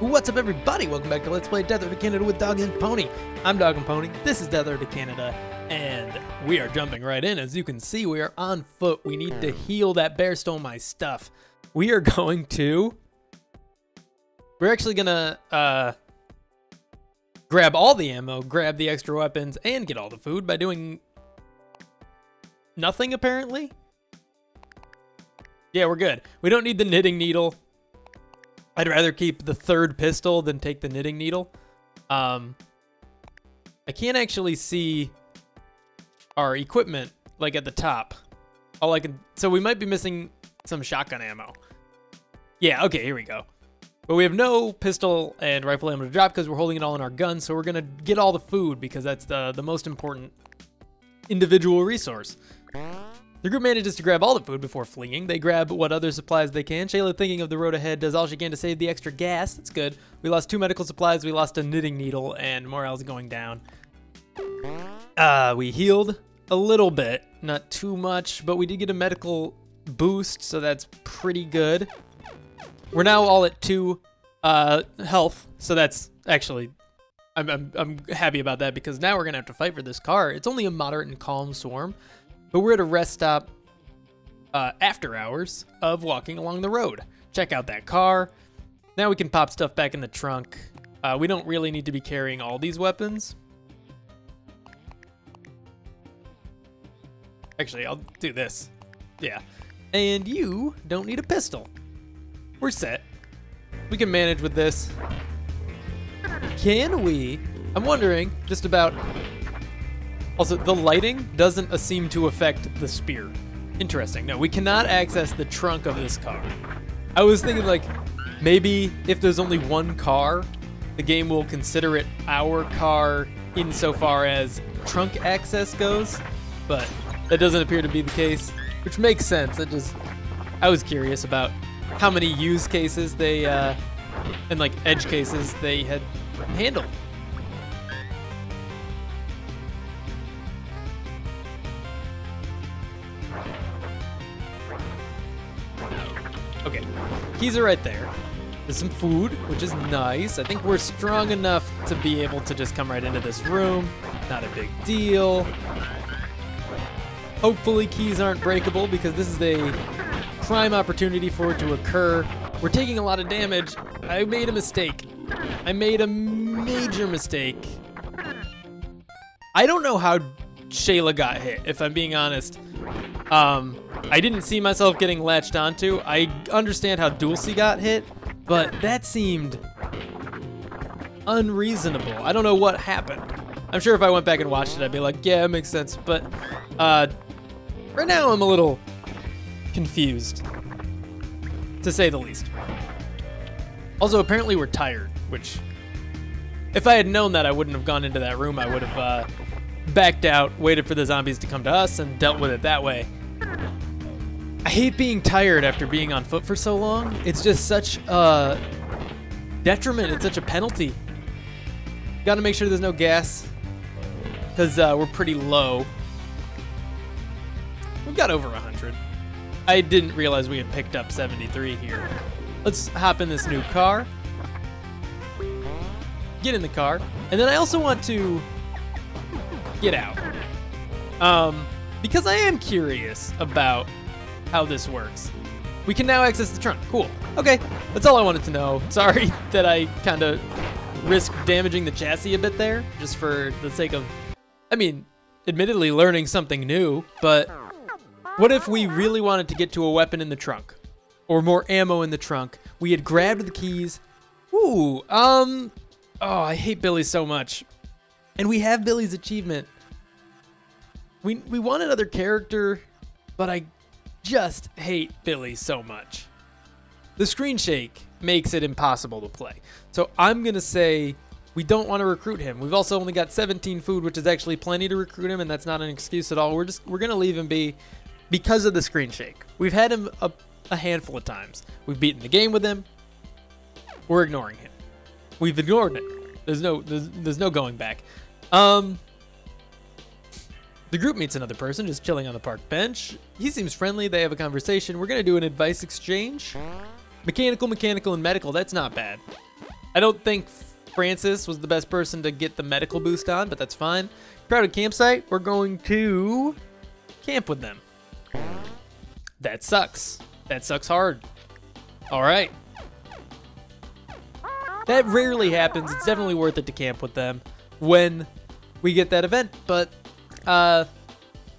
What's up, everybody? Welcome back to Let's Play Desert to Canada with DogAndPony. I'm DogAndPony, this is Desert to Canada, and we are jumping right in. As you can see, we are on foot. We need to heal. That bear stole my stuff. We are going to... We're actually gonna grab all the ammo, grab the extra weapons, and get all the food by doing nothing, apparently. Yeah, we're good. We don't need the knitting needle. I'd rather keep the third pistol than take the knitting needle. I can't actually see our equipment, like, at the top. All I can... So we might be missing some shotgun ammo. Yeah, okay, here we go. But we have no pistol and rifle ammo to drop because we're holding it all in our gun, so we're going to get all the food because that's the most important individual resource. The group manages to grab all the food before fleeing. They grab what other supplies they can. Shayla, thinking of the road ahead, does all she can to save the extra gas. That's good. We lost 2 medical supplies, we lost a knitting needle, and morale's going down. We healed a little bit, not too much, but we did get a medical boost, so that's pretty good. We're now all at 2 health, so that's actually... I'm happy about that because now we're going to have to fight for this car. It's only a moderate and calm swarm. But we're at a rest stop after hours of walking along the road. Check out that car. Now we can pop stuff back in the trunk. We don't really need to be carrying all these weapons. Actually, I'll do this. Yeah. And you don't need a pistol. We're set. We can manage with this. Can we? I'm wondering just about... Also, the lighting doesn't seem to affect the spear. Interesting. No, we cannot access the trunk of this car. I was thinking, like, maybe if there's only one car, the game will consider it our car insofar as trunk access goes, but that doesn't appear to be the case, which makes sense. I was curious about how many use cases they, and like edge cases they had handled. Okay, keys are right there. There's some food, which is nice. I think we're strong enough to be able to just come right into this room. Not a big deal. Hopefully keys aren't breakable because this is a prime opportunity for it to occur. We're taking a lot of damage. I made a mistake. I made a major mistake. I don't know how Shayla got hit, if I'm being honest. I didn't see myself getting latched onto. I understand how Dulcie got hit, but that seemed unreasonable. I don't know what happened. I'm sure if I went back and watched it, I'd be like, yeah, it makes sense. But right now I'm a little confused, to say the least. Also, apparently we're tired, which if I had known that, I wouldn't have gone into that room. I would have backed out, waited for the zombies to come to us, and dealt with it that way. I hate being tired after being on foot for so long. It's just such a detriment. It's such a penalty. Gotta make sure there's no gas, because we're pretty low. We've got over 100. I didn't realize we had picked up 73 here. Let's hop in this new car. Get in the car. And then I also want to get out. Because I am curious about how this works. We can now access the trunk. Cool. Okay, that's all I wanted to know. Sorry that I kind of risked damaging the chassis a bit there, just for the sake of, I mean, admittedly learning something new, but what if we really wanted to get to a weapon in the trunk? Or more ammo in the trunk? We had grabbed the keys. Ooh, oh, I hate Billy so much. And we have Billy's achievement. We want another character, but I just hate Billy so much. The screen shake makes it impossible to play. So I'm gonna say we don't want to recruit him. We've also only got 17 food, which is actually plenty to recruit him, and that's not an excuse at all. We're gonna leave him be because of the screen shake. We've had him a handful of times. We've beaten the game with him. We're ignoring him. We've ignored it. There's no going back. The group meets another person just chilling on the park bench. He seems friendly. They have a conversation. We're going to do an advice exchange. Mechanical, and medical. That's not bad. I don't think Francis was the best person to get the medical boost on, but that's fine. Crowded campsite, we're going to camp with them. That sucks. That sucks hard. All right. That rarely happens. It's definitely worth it to camp with them when we get that event, but,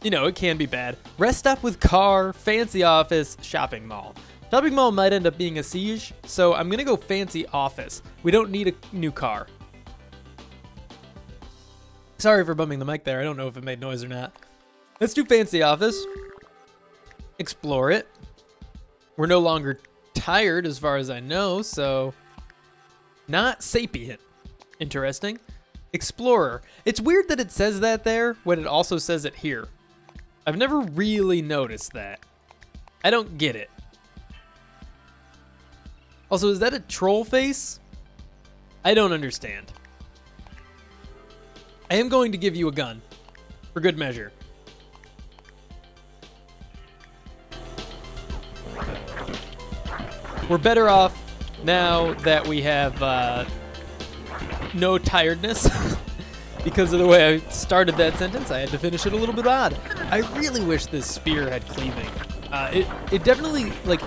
you know, it can be bad. Rest stop with car, fancy office, shopping mall. Shopping mall might end up being a siege, so I'm gonna go fancy office. We don't need a new car. Sorry for bumping the mic there. I don't know if it made noise or not. Let's do fancy office. Explore it. We're no longer tired as far as I know, so not sapient. Interesting. Explorer. It's weird that it says that there when it also says it here. I've never really noticed that. I don't get it. Also, is that a troll face? I don't understand. I am going to give you a gun for good measure. We're better off now that we have no tiredness. Because of the way I started that sentence, I had to finish it a little bit odd. I really wish this spear had cleaving. It definitely, like,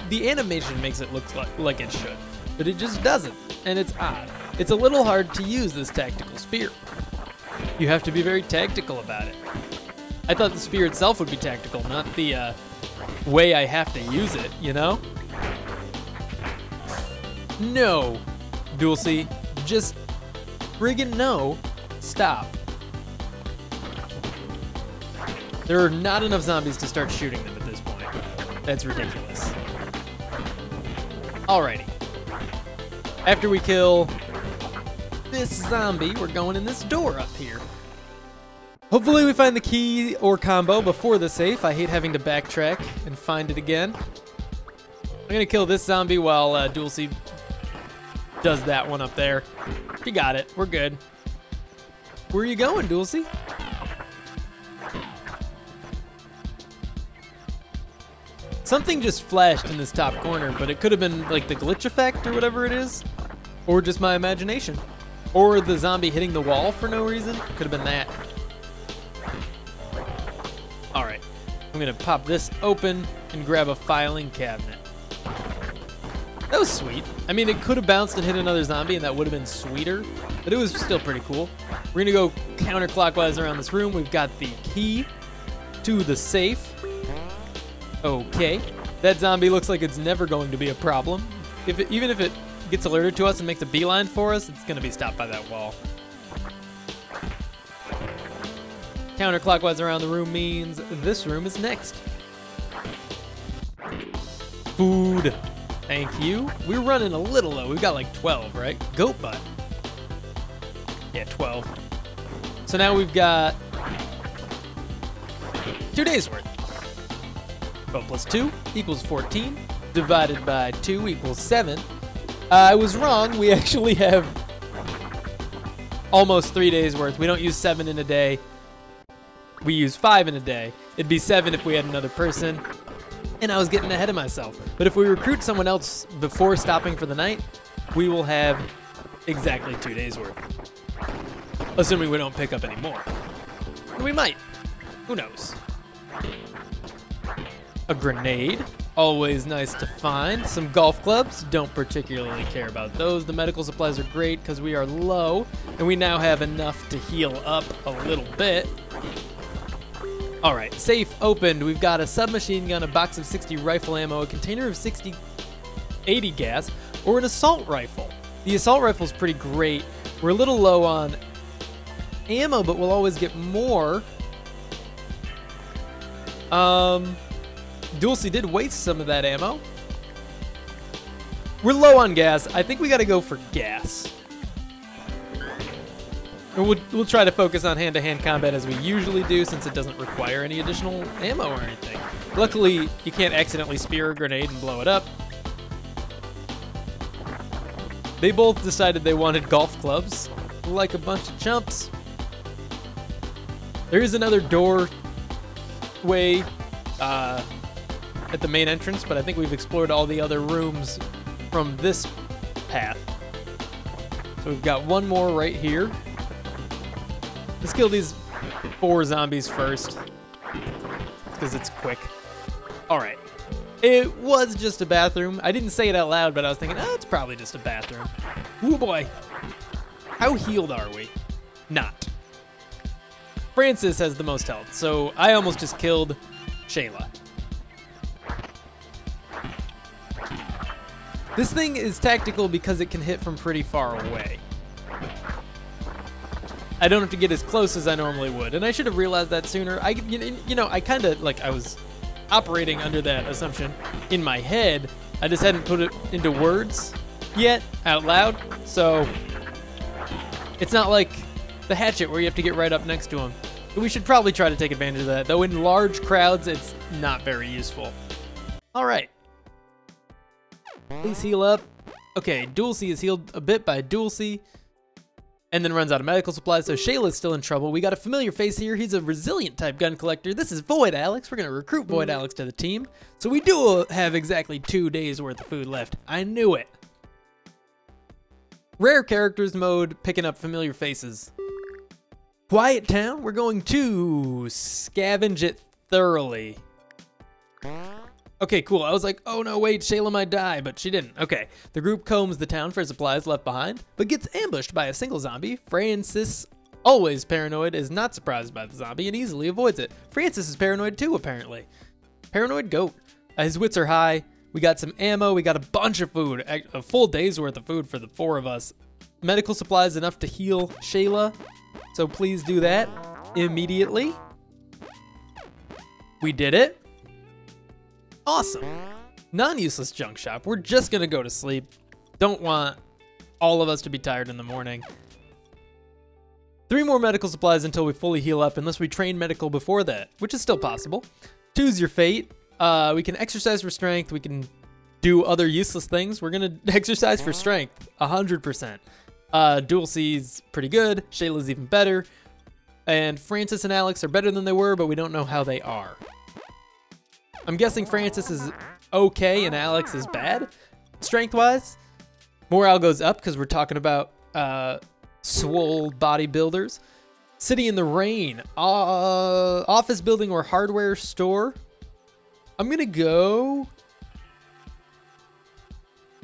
the animation makes it look like it should, but it just doesn't, and it's odd. It's a little hard to use this tactical spear. You have to be very tactical about it. I thought the spear itself would be tactical, not the way I have to use it, you know? No, Dulcie, just friggin' no. Stop. There are not enough zombies to start shooting them at this point. That's ridiculous. Alrighty. After we kill this zombie, we're going in this door up here. Hopefully we find the key or combo before the safe. I hate having to backtrack and find it again. I'm gonna kill this zombie while Dulcie does that one up there. She got it. We're good. Where are you going, Dulcie? Something just flashed in this top corner, but it could have been like the glitch effect or whatever it is. Or just my imagination. Or the zombie hitting the wall for no reason. Could have been that. Alright. I'm gonna pop this open and grab a filing cabinet. That was sweet. I mean, it could have bounced and hit another zombie and that would have been sweeter, but it was still pretty cool. We're gonna go counterclockwise around this room. We've got the key to the safe. Okay. That zombie looks like it's never going to be a problem. Even if it gets alerted to us and makes a beeline for us, it's gonna be stopped by that wall. Counterclockwise around the room means this room is next. Food. Thank you. We're running a little low. We've got like 12, right? Goat butt. Yeah, 12. So now we've got 2 days worth. 12 plus 2 equals 14. Divided by 2 equals 7. I was wrong. We actually have almost 3 days worth. We don't use 7 in a day. We use 5 in a day. It'd be 7 if we had another person. And I was getting ahead of myself. But if we recruit someone else before stopping for the night, we will have exactly 2 days worth. Assuming we don't pick up any more. We might. Who knows? A grenade. Always nice to find. Some golf clubs. Don't particularly care about those. The medical supplies are great because we are low. And we now have enough to heal up a little bit. All right, safe opened. We've got a submachine gun, a box of 60 rifle ammo, a container of 80 gas, or an assault rifle. The assault rifle is pretty great. We're a little low on ammo, but we'll always get more. Dulcie did waste some of that ammo. We're low on gas. I think we got to go for gas. We'll try to focus on hand-to-hand combat as we usually do, since it doesn't require any additional ammo or anything. Luckily, you can't accidentally spear a grenade and blow it up. They both decided they wanted golf clubs, like a bunch of chumps. There is another doorway at the main entrance, but I think we've explored all the other rooms from this path. So we've got one more right here. Let's kill these 4 zombies first, because it's quick. All right. It was just a bathroom. I didn't say it out loud, but I was thinking, oh, it's probably just a bathroom. Ooh, boy. How healed are we? Not. Francis has the most health, so I almost just killed Shayla. This thing is tactical because it can hit from pretty far away. I don't have to get as close as I normally would, and I should have realized that sooner. I kind of, like, I was operating under that assumption in my head. I just hadn't put it into words yet, out loud, so it's not like the hatchet where you have to get right up next to him. But we should probably try to take advantage of that, though in large crowds, it's not very useful. All right. Please heal up. Okay, Dulcie is healed a bit by Dulcie, and then runs out of medical supplies, so Shayla's still in trouble. We got a familiar face here. He's a resilient type gun collector. This is Void Alex. We're gonna recruit Void Alex to the team. So we do have exactly 2 days worth of food left. I knew it. Rare characters mode, picking up familiar faces. Quiet town, we're going to scavenge it thoroughly. Okay, cool. I was like, oh no, wait, Shayla might die, but she didn't. Okay, the group combs the town for supplies left behind, but gets ambushed by a single zombie. Francis, always paranoid, is not surprised by the zombie and easily avoids it. Francis is paranoid too, apparently. Paranoid goat. His wits are high. We got some ammo. We got a bunch of food, a full day's worth of food for the 4 of us. Medical supplies enough to heal Shayla, so please do that immediately. We did it. Awesome. Non-useless junk shop. We're just gonna go to sleep. Don't want all of us to be tired in the morning. 3 more medical supplies until we fully heal up, unless we train medical before that, which is still possible. Choose your fate. We can exercise for strength. We can do other useless things. We're gonna exercise for strength, 100%. Dulcie's pretty good. Shayla's even better. And Francis and Alex are better than they were, but we don't know how they are. I'm guessing Francis is okay and Alex is bad, strength-wise. Morale goes up because we're talking about swole bodybuilders. City in the rain. Office building or hardware store. I'm gonna go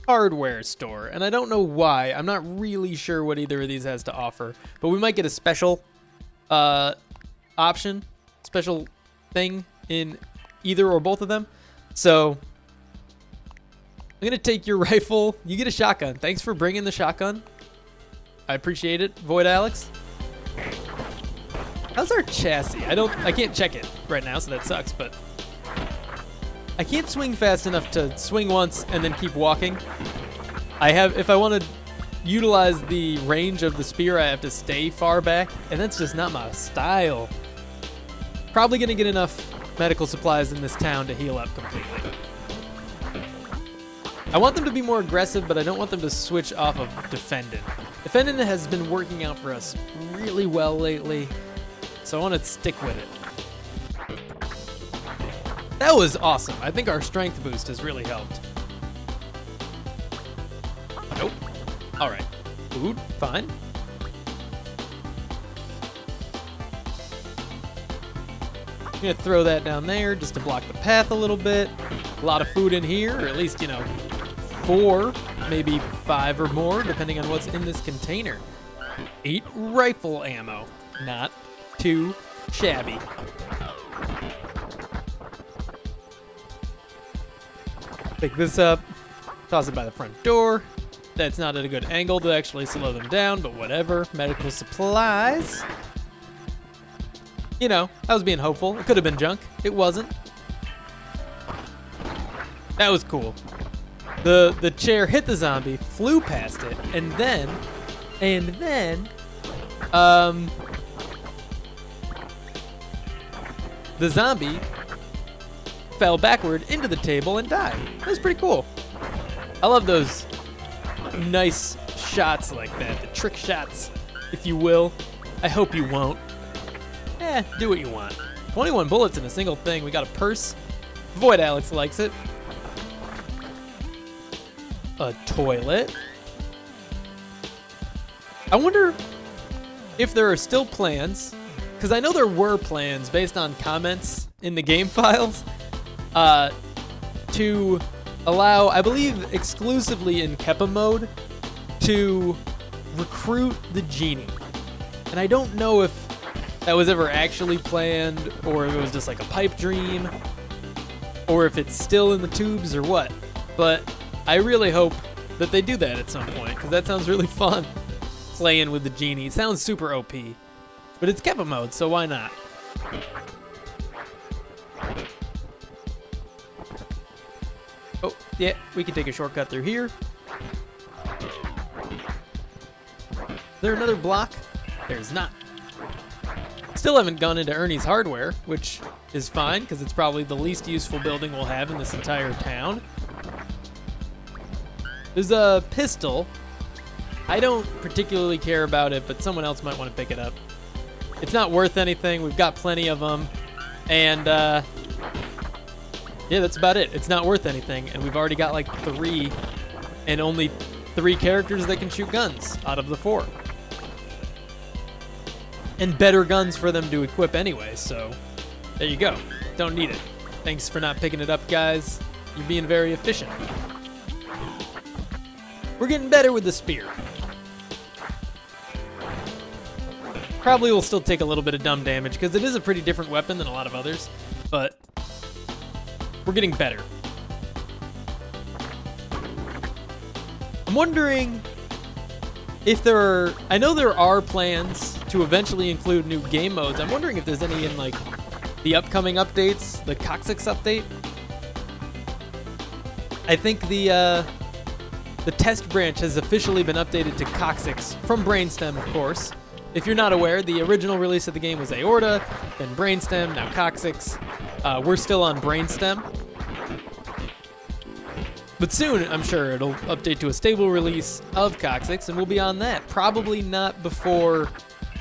hardware store, and I don't know why. I'm not really sure what either of these has to offer, but we might get a special option, special thing in either or both of them. So I'm gonna take your rifle. You get a shotgun. Thanks for bringing the shotgun. I appreciate it, Void Alex. How's our chassis? I can't check it right now, so that sucks, but I can't swing fast enough to swing once and then keep walking. If I want to utilize the range of the spear, I have to stay far back, and that's just not my style. Probably gonna get enough medical supplies in this town to heal up completely. I want them to be more aggressive, but I don't want them to switch off of defendant. Defendant has been working out for us really well lately, so I want to stick with it. That was awesome. I think our strength boost has really helped. Nope. All right. Food, fine. I'm gonna throw that down there just to block the path a little bit. A lot of food in here, or at least, 4, maybe 5 or more, depending on what's in this container. 8 rifle ammo. Not too shabby. Pick this up, toss it by the front door. That's not at a good angle to actually slow them down, but whatever. Medical supplies. I was being hopeful. It could have been junk. It wasn't. That was cool. The chair hit the zombie, flew past it, and then, the zombie fell backward into the table and died. That was pretty cool. I love those nice shots like that, the trick shots, if you will. I hope you won't. Do what you want. 21 bullets in a single thing. We got a purse. Void Alex likes it. A toilet. I wonder if there are still plans, because I know there were plans based on comments in the game files, to allow, I believe exclusively in Keppa mode, to recruit the genie. And I don't know if that was ever actually planned, or if it was just like a pipe dream, or if it's still in the tubes or what. But I really hope that they do that at some point, because that sounds really fun, playing with the genie. It sounds super OP, but it's Keppa mode, so why not? Oh, yeah, we can take a shortcut through here. Is there another block? There's not. Still haven't gone into Ernie's hardware, which is fine, because it's probably the least useful building we'll have in this entire town. There's a pistol. I don't particularly care about it, but someone else might want to pick it up. It's not worth anything. We've got plenty of them. And, yeah, that's about it. It's not worth anything, and we've already got like 3, and only 3 characters that can shoot guns out of the 4. And better guns for them to equip anyway, so there you go. Don't need it. Thanks for not picking it up, guys. You're being very efficient. We're getting better with the spear. Probably will still take a little bit of dumb damage because it is a pretty different weapon than a lot of others, but we're getting better. I'm wondering if there are, I know there are plans to eventually include new game modes. I'm wondering if there's any in like the upcoming updates, the Coccyx update. I think the test branch has officially been updated to Coccyx from Brainstem, of course. If you're not aware, the original release of the game was Aorta, then Brainstem, now Coccyx. We're still on Brainstem. But soon, I'm sure it'll update to a stable release of Coccyx, and we'll be on that. Probably not before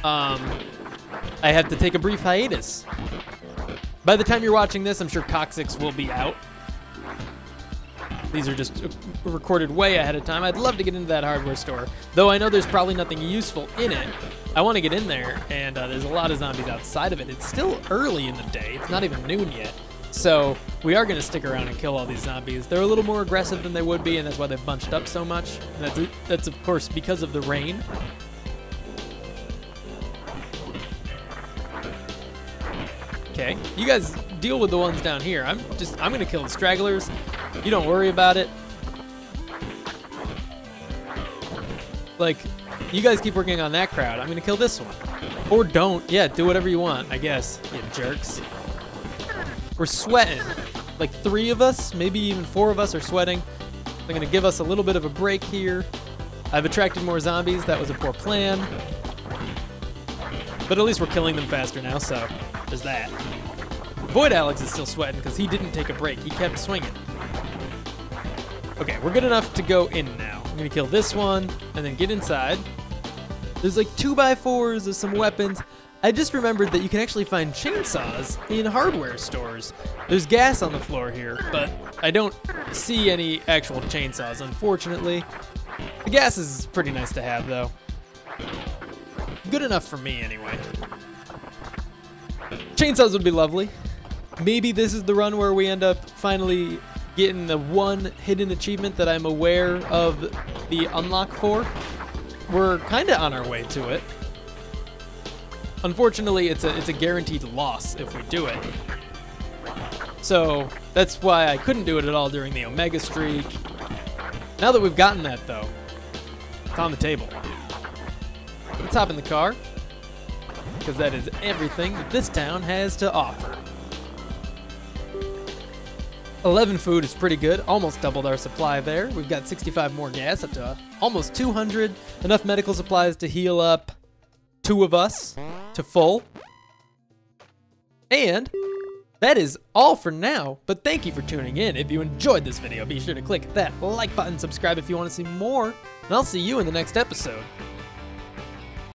I have to take a brief hiatus. By the time you're watching this, I'm sure Coccyx will be out. These are just recorded way ahead of time. I'd love to get into that hardware store, though I know there's probably nothing useful in it. I want to get in there, and there's a lot of zombies outside of it. It's still early in the day. It's not even noon yet. So we are going to stick around and kill all these zombies. They're a little more aggressive than they would be, and that's why they've bunched up so much. And that's of course, because of the rain. Okay, you guys deal with the ones down here. I'm going to kill the stragglers. You don't worry about it. Like, you guys keep working on that crowd. I'm going to kill this one. Or don't. Yeah, do whatever you want, I guess, you jerks. We're sweating. Like 3 of us, maybe even 4 of us are sweating. They're going to give us a little bit of a break here. I've attracted more zombies. That was a poor plan. But at least we're killing them faster now, so there's that. Void Alex is still sweating because he didn't take a break. He kept swinging. Okay, we're good enough to go in now. I'm going to kill this one and then get inside. There's like 2x4s, there's some weapons. I just remembered that you can actually find chainsaws in hardware stores. There's gas on the floor here, but I don't see any actual chainsaws, unfortunately. The gas is pretty nice to have, though. Good enough for me, anyway. Chainsaws would be lovely. Maybe this is the run where we end up finally getting the one hidden achievement that I'm aware of the unlock for. We're kind of on our way to it. Unfortunately, it's a guaranteed loss if we do it. So that's why I couldn't do it at all during the Omega streak. Now that we've gotten that, though, it's on the table. Let's hop in the car, because that is everything that this town has to offer. 11 food is pretty good, almost doubled our supply there. We've got 65 more gas, up to almost 200. Enough medical supplies to heal up 2 of us to full. And that is all for now, but thank you for tuning in. If you enjoyed this video, be sure to click that like button, subscribe if you want to see more, and I'll see you in the next episode.